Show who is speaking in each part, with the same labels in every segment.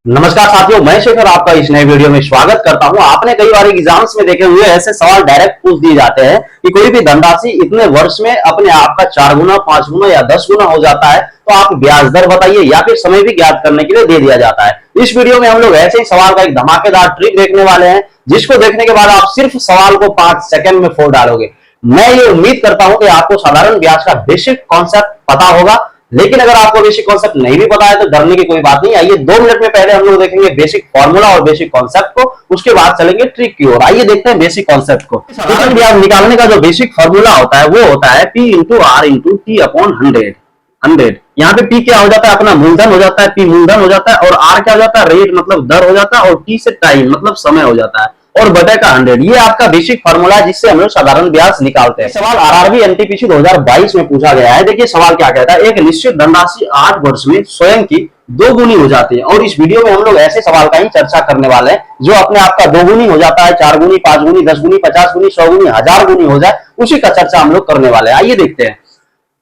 Speaker 1: नमस्कार साथियों, मैं शेखर आपका इस नए वीडियो में स्वागत करता हूं। आपने कई बार एग्जाम्स में देखे हुए ऐसे सवाल डायरेक्ट पूछ दिए जाते हैं कि कोई भी धनराशि इतने वर्ष में अपने आप का 4 गुना, 5 गुना या 10 गुना हो जाता है तो आप ब्याज दर बताइए, या फिर समय भी ज्ञात करने के लिए दे दिया जाता है। इस वीडियो में हम लोग ऐसे ही सवाल का एक धमाकेदार ट्रिक देखने वाले हैं, जिसको देखने के बाद आप सिर्फ सवाल को 5 सेकंड में फोड़ डालोगे। मैं ये उम्मीद करता हूं कि आपको साधारण ब्याज का बेसिक कॉन्सेप्ट पता होगा, लेकिन अगर आपको बेसिक कॉन्सेप्ट नहीं भी पता है तो डरने की कोई बात नहीं। आइए 2 मिनट में पहले हम लोग देखेंगे बेसिक फॉर्मूला और बेसिक कॉन्सेप्ट को, उसके बाद चलेंगे ट्रिक की ओर। आइए देखते हैं बेसिक कॉन्सेप्ट को। साधारण ब्याज निकालने का जो बेसिक फॉर्मूला होता है वो होता है P into R into T upon 100। यहाँ पे P क्या हो जाता है, अपना मूलधन हो जाता है, P मूलधन हो जाता है, और R क्या हो जाता है, रेट मतलब दर हो जाता है, और T से टाइम मतलब समय हो जाता है, और बटे का 100। ये आपका बेसिक फार्मूला है जिससे हम लोग साधारण ब्याज निकालते हैं। सवाल आरआरबी एनटीपीसी 2022 में पूछा गया है। देखिए सवाल क्या कहता है, एक निश्चित धनराशि 8 वर्ष में स्वयं की 2 गुनी हो जाती है। और इस वीडियो में हम लोग ऐसे सवाल का ही चर्चा करने वाले हैं जो अपने आप का 2 गुनी हो जाता है, 4 गुनी, 5 गुनी, 10 गुनी, 50 गुनी, 100 गुनी, 1000 गुनी हो जाए, उसी का चर्चा हम लोग करने वाले हैं। आइए देखते हैं।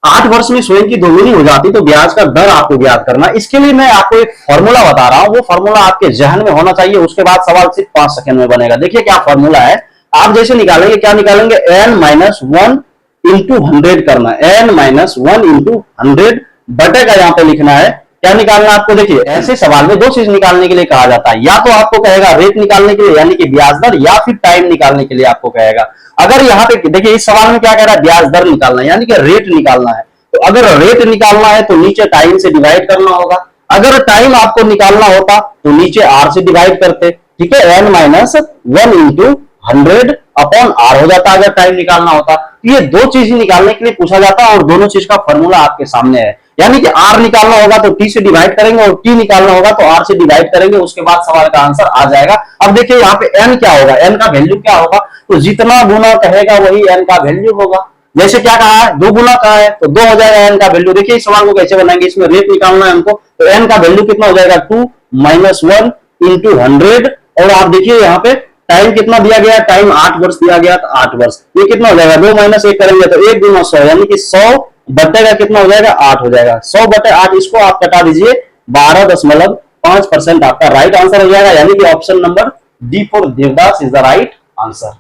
Speaker 1: 8 वर्ष में स्वयं की 2 गुनी हो जाती तो ब्याज का दर आपको ज्ञात करना। इसके लिए मैं आपको एक फॉर्मूला बता रहा हूं, वो फॉर्मूला आपके जहन में होना चाहिए। उसके बाद सवाल सिर्फ 5 सेकंड में बनेगा। देखिए क्या फॉर्मूला है। आप जैसे निकालेंगे, क्या निकालेंगे, n माइनस 1 इंटू 100 करना, n माइनस 1 इंटू 100 बटे का यहाँ पे लिखना है। क्या निकालना है आपको, देखिए ऐसे सवाल में 2 चीज निकालने के लिए कहा जाता है। या तो आपको कहेगा रेट निकालने के लिए यानी कि ब्याज दर, या फिर टाइम निकालने के लिए आपको कहेगा। अगर यहाँ पे देखिए इस सवाल में क्या कह रहा है, ब्याज दर निकालना है यानी कि रेट निकालना है। तो अगर रेट निकालना है तो नीचे टाइम से डिवाइड करना होगा। अगर टाइम आपको निकालना होता तो नीचे आर से डिवाइड करते। ठीक है, n minus 1 into 100 upon R हो जाता अगर टाइम निकालना होता। तो ये 2 चीज निकालने के लिए पूछा जाता है और दोनों चीज का फॉर्मूला आपके सामने है। यानी कि आर निकालना होगा तो टी से डिवाइड करेंगे, और टी निकालना होगा तो आर से डिवाइड करेंगे। उसके बाद सवाल का आंसर आ जाएगा। अब देखिए यहाँ पे n क्या होगा, n का वैल्यू क्या होगा, तो जितना गुना कहेगा वही n का वैल्यू होगा। जैसे क्या कहा है, 2 गुना कहा है तो 2 हो जाएगा n का वैल्यू। देखिए इस सवाल को कैसे बनाएंगे, इसमें रेट निकालना है हमको, तो n का वैल्यू कितना हो जाएगा, 2 माइनस 1 इंटू 100। और आप देखिए यहाँ पे टाइम कितना दिया गया, टाइम 8 वर्ष दिया गया, तो 8 वर्ष। ये कितना हो जाएगा, 2 माइनस 1 करेंगे तो 1 गुना 100, यानी कि 100 बटे का कितना हो जाएगा, 8 हो जाएगा। 100 बटे 8, इसको आप कटा दीजिए, 12.5% आपका राइट आंसर हो जाएगा। यानी कि option number D for Devdas is the right answer.